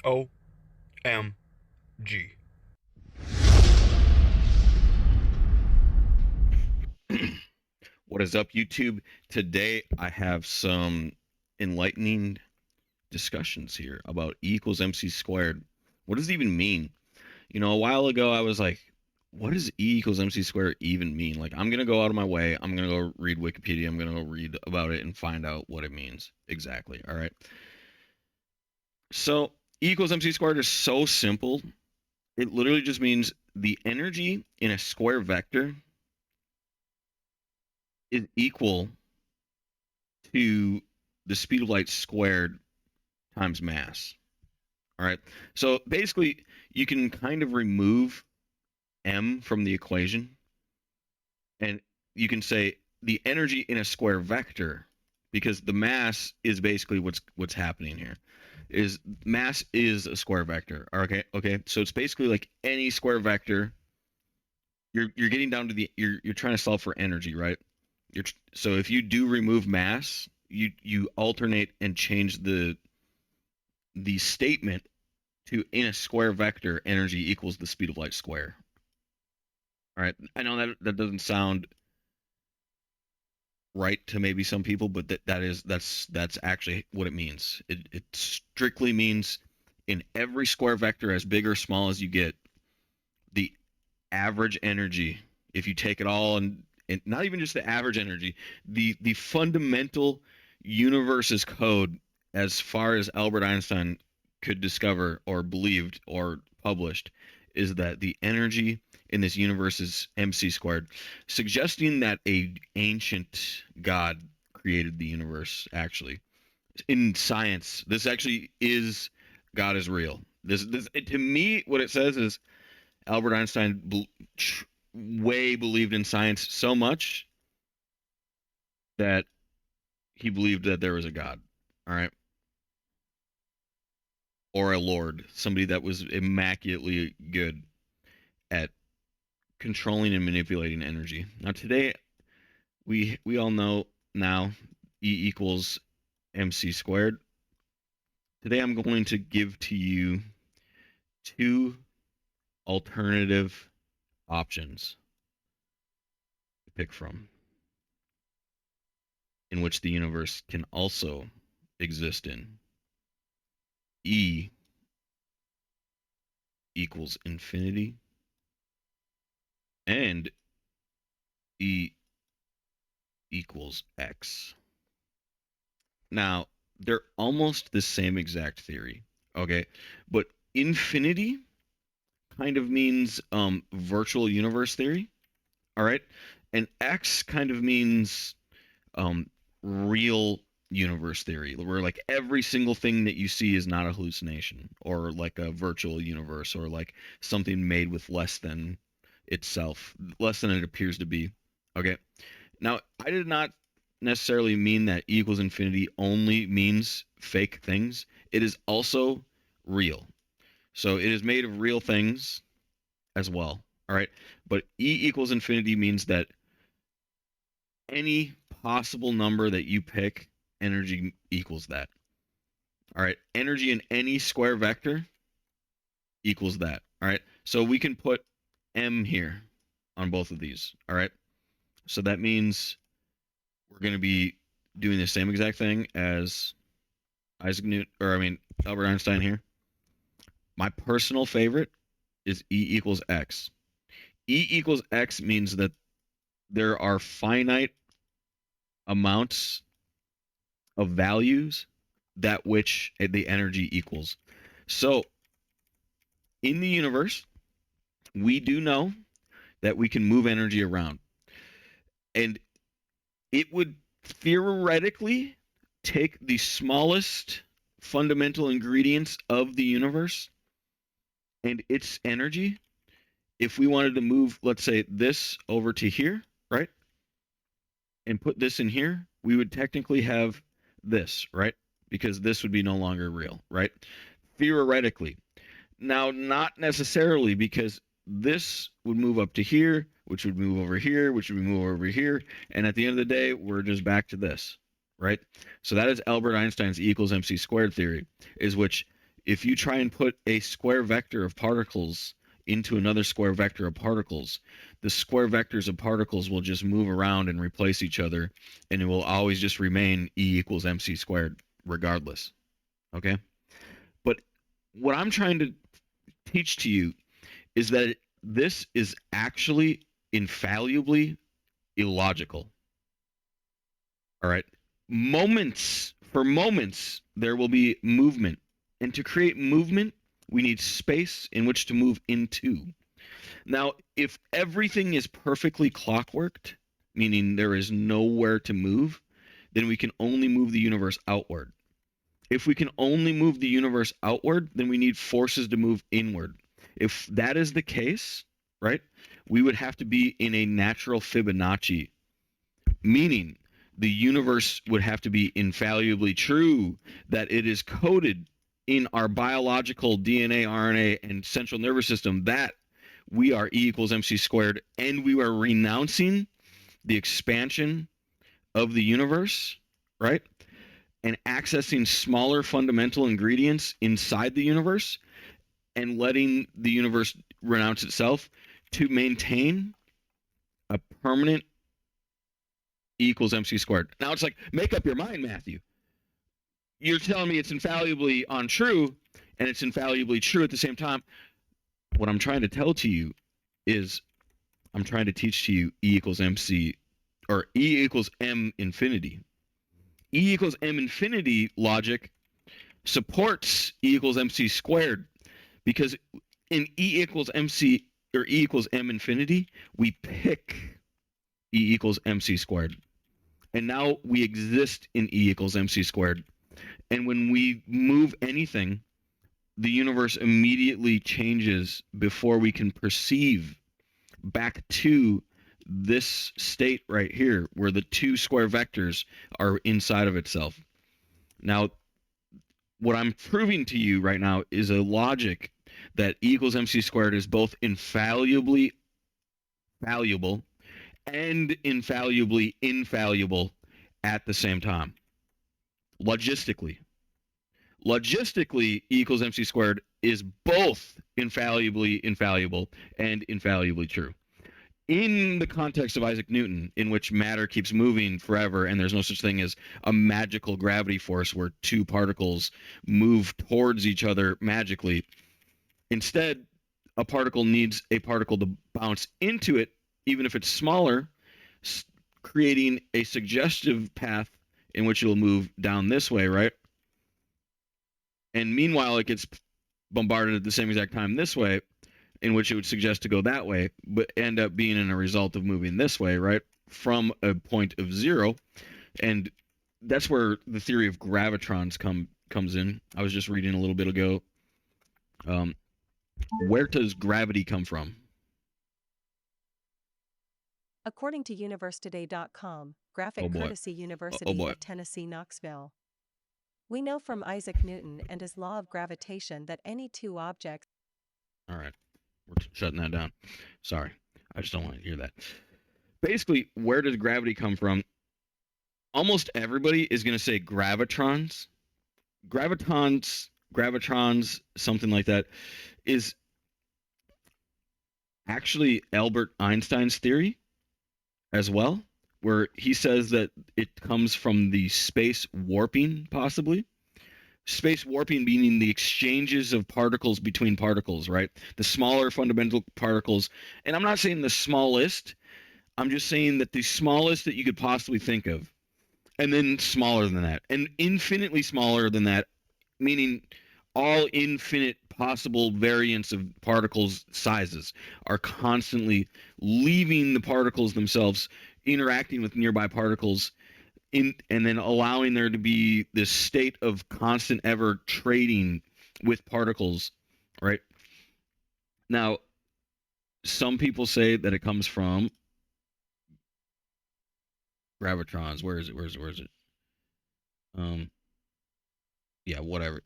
OMG. What is up, YouTube? Today I have some enlightening discussions here about E equals MC squared. What does it even mean? A while ago I was like, what does E equals MC squared even mean? Like, I'm going to go out of my way. I'm going to go read Wikipedia. I'm going to go read about it and find out what it means exactly. All right. So, E equals MC squared is so simple. It literally just means the energy in a square vector is equal to the speed of light squared times mass. All right. So basically, you can kind of remove m from the equation, and you can say the energy in a square vector, because the mass is basically what's happening here. Is mass is a square vector. Okay. Okay. So it's basically like any square vector. You're getting down to you're trying to solve for energy, right? So if you do remove mass, you alternate and change the statement to, in a square vector, energy equals the speed of light square. All right. I know that doesn't sound right to maybe some people, but that's actually what it means. It strictly means in every square vector, as big or small as you get, the average energy, if you take it all, and not even just the average energy, the fundamental universe's code, as far as Albert Einstein could discover or believed or published, is that the energy in this universe is mc squared, suggesting that a ancient god created the universe. Actually, in science, this actually is, God is real. This to me, what it says is Albert Einstein way believed in science so much that he believed that there was a God. All right. Or a Lord, somebody that was immaculately good at controlling and manipulating energy. Now today, we all know now E equals mc squared. Today I'm going to give to you two alternative options to pick from, in which the universe can also exist in. E equals infinity, and E equals X. Now, they're almost the same exact theory, okay? But infinity kind of means virtual universe theory, all right? And X kind of means um, real universe theory, where like every single thing that you see is not a hallucination, or like a virtual universe, or like something made with less than itself, less than it appears to be. Okay. Now, I did not necessarily mean that E equals infinity only means fake things. It is also real. So it is made of real things as well. All right. But E equals infinity means that any possible number that you pick, energy equals that. All right. Energy in any square vector equals that. All right. So we can put m here on both of these. All right. So that means we're going to be doing the same exact thing as Isaac Newton, or I mean, Albert Einstein here. My personal favorite is E equals X. E equals X means that there are finite amounts of values that which the energy equals. So in the universe, we do know that we can move energy around. And it would theoretically take the smallest fundamental ingredients of the universe and its energy. If we wanted to move, let's say, this over to here, right, and put this in here, we would technically have this, right? Because this would be no longer real, right? Theoretically. Now, not necessarily, because this would move up to here, which would move over here, which would move over here. And at the end of the day, we're just back to this, right? So that is Albert Einstein's E equals mc squared theory, is which if you try and put a square vector of particles into another square vector of particles, the square vectors of particles will just move around and replace each other, and it will always just remain E equals mc squared regardless. Okay? But what I'm trying to teach to you is that this is actually infallibly illogical. All right? For moments, there will be movement. And to create movement, we need space in which to move into. Now, if everything is perfectly clockworked, meaning there is nowhere to move, then we can only move the universe outward. If we can only move the universe outward, then we need forces to move inward. If that is the case, right, we would have to be in a natural Fibonacci, meaning the universe would have to be infallibly true, that it is coded in our biological DNA, RNA, and central nervous system that we are E equals mc squared, and we are renouncing the expansion of the universe, right? And accessing smaller fundamental ingredients inside the universe and letting the universe renounce itself to maintain a permanent E equals mc squared. Now it's like, make up your mind, Matthew. You're telling me it's infallibly untrue, and it's infallibly true at the same time. What I'm trying to tell to you is I'm trying to teach to you E equals mc, or E equals m infinity. E equals m infinity logic supports E equals mc squared, because in E equals mc, or E equals m infinity, we pick E equals mc squared. And now we exist in E equals mc squared. And when we move anything, the universe immediately changes before we can perceive back to this state right here, where the two square vectors are inside of itself. Now, what I'm proving to you right now is a logic that E equals mc squared is both infallibly valuable and infallibly infallible at the same time. Logistically, E equals mc squared is both infallibly infallible and infallibly true. In the context of Isaac Newton, in which matter keeps moving forever and there's no such thing as a magical gravity force where two particles move towards each other magically, instead, a particle needs a particle to bounce into it, even if it's smaller, creating a suggestive path in which it'll move down this way, right? And meanwhile, it gets bombarded at the same exact time this way, in which it would suggest to go that way, but end up being in a result of moving this way, right? From a point of zero. And that's where the theory of gravitrons comes in. I was just reading a little bit ago. Where does gravity come from? According to universetoday.com, graphic courtesy University of Tennessee, Knoxville. We know from Isaac Newton and his law of gravitation that any two objects... All right. We're shutting that down. Sorry. I just don't want to hear that. Basically, where does gravity come from? Almost everybody is going to say gravitrons. Gravitrons, something like that, is actually Albert Einstein's theory as well, where he says that it comes from the space warping, possibly. Space warping meaning the exchanges of particles between particles, right? The smaller fundamental particles. And I'm not saying the smallest. I'm just saying that the smallest that you could possibly think of. And then smaller than that. And infinitely smaller than that, meaning all infinite possible variants of particles sizes are constantly leaving the particles themselves, interacting with nearby particles, and then allowing there to be this state of constant ever trading with particles, right? Now, some people say that it comes from gravitrons. Where is it? Yeah, whatever.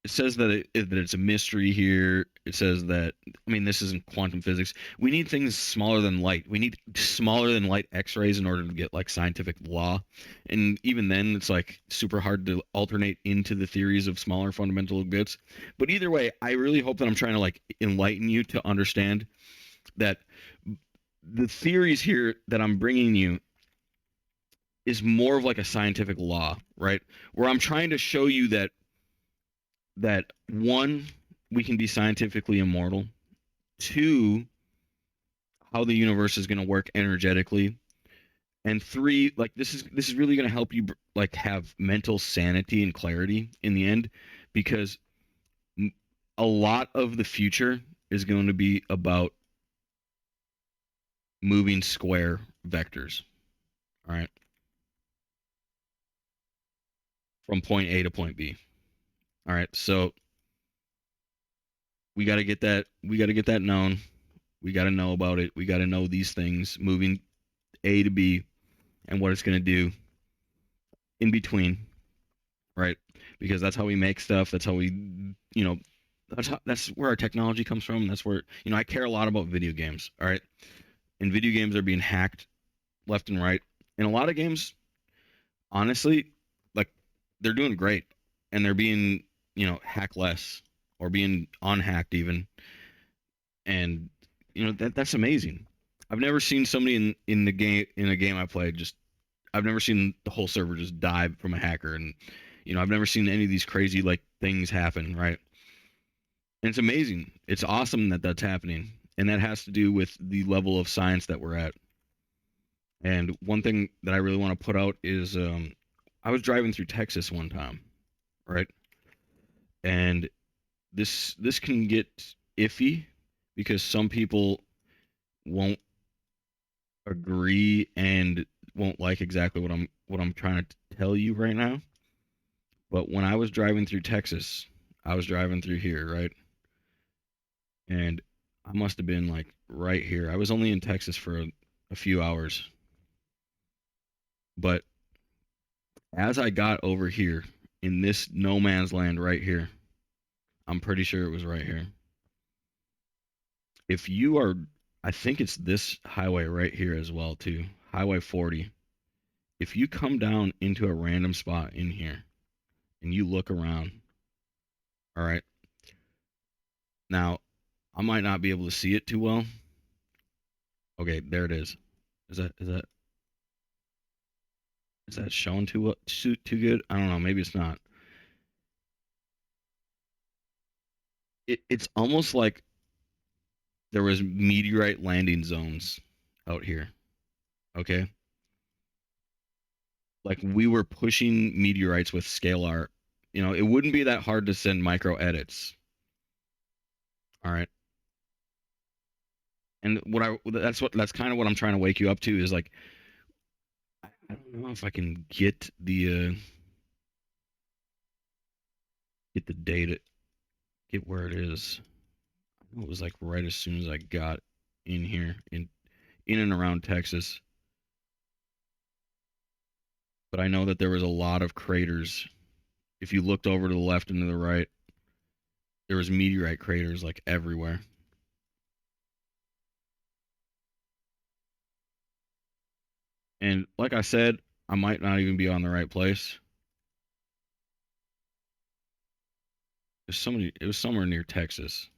it says that that it's a mystery here. It says that, I mean, this isn't quantum physics. We need things smaller than light. We need smaller than light X-rays in order to get like scientific law. And even then, it's like super hard to alternate into the theories of smaller fundamental bits. But either way, I really hope that I'm trying to like enlighten you to understand that the theories here that I'm bringing you is more of like a scientific law, right? Where I'm trying to show you that one, we can be scientifically immortal. Two, how the universe is going to work energetically. And three, like this is really going to help you like have mental sanity and clarity in the end, because a lot of the future is going to be about moving square vectors. All right, from point A to point B. All right, so we got to get that. We got to get that known. We got to know about it. We got to know these things, moving A to B, and what it's going to do in between, right? Because that's how we make stuff. That's how we, that's where our technology comes from. That's where, I care a lot about video games. All right, and video games are being hacked left and right, and a lot of games, honestly, like they're doing great, and they're being, hack less or being unhacked even, and that's amazing. I've never seen somebody in the game in a game I played just. I've never seen the whole server just die from a hacker, and I've never seen any of these crazy like things happen, right? And it's amazing. It's awesome that that's happening, and that has to do with the level of science that we're at. And one thing that I really want to put out is, I was driving through Texas one time, right? And this can get iffy because some people won't agree and won't like exactly what I'm trying to tell you right now. But when I was driving through Texas, I was driving through here, right? And I must have been like right here. I was only in Texas for a few hours. But as I got over here in this no man's land right here, I'm pretty sure it was right here. If you are, I think it's this highway right here as well too, Highway 40. If you come down into a random spot in here and you look around, all right. Now, I might not be able to see it too well. Okay, there it is. Is that shown too good? I don't know. Maybe it's not. It's almost like there was meteorite landing zones out here. Okay, like we were pushing meteorites with scalar. It wouldn't be that hard to send micro edits. All right, and that's kind of what I'm trying to wake you up to is like, I don't know if I can get the data, get where it is. It was like right as soon as I got in here in and around Texas. But I know that there was a lot of craters. If you looked over to the left and to the right, there was meteorite craters like everywhere. And like I said, I might not even be on the right place. It was somewhere near Texas.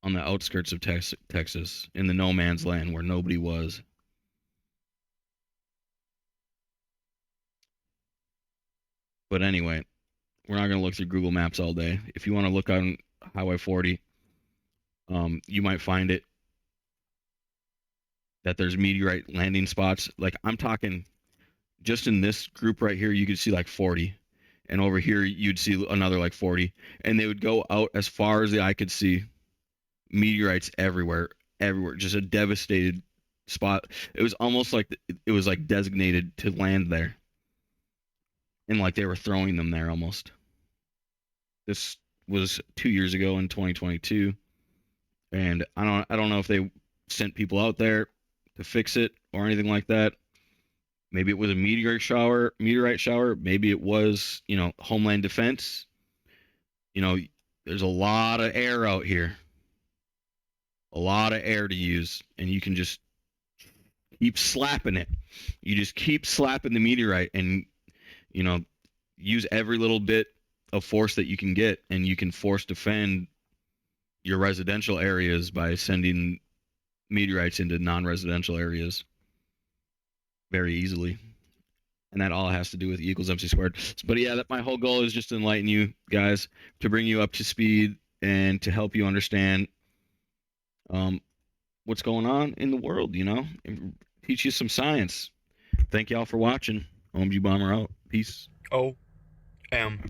On the outskirts of Texas, in the no man's land where nobody was. But anyway, we're not going to look through Google Maps all day. If you want to look on Highway 40, you might find it that there's meteorite landing spots. Like I'm talking just in this group right here, you could see like 40. And over here, you'd see another like 40. And they would go out as far as the eye could see. Meteorites everywhere, everywhere. Just a devastated spot. It was almost like it was like designated to land there. And like they were throwing them there almost. This was 2 years ago in 2022. And I don't know if they sent people out there to fix it or anything like that. Maybe it was a meteorite shower. Maybe it was, Homeland Defense. There's a lot of air out here, a lot of air to use, and you can just keep slapping it. You just keep slapping the meteorite, and you know, use every little bit of force that you can get, and you can force defend your residential areas by sending meteorites into non-residential areas very easily. And that all has to do with E equals MC squared. But yeah, that my whole goal is just to enlighten you guys, to bring you up to speed, and to help you understand what's going on in the world, and teach you some science. Thank y'all for watching. Omgbomber out. Peace. OMG.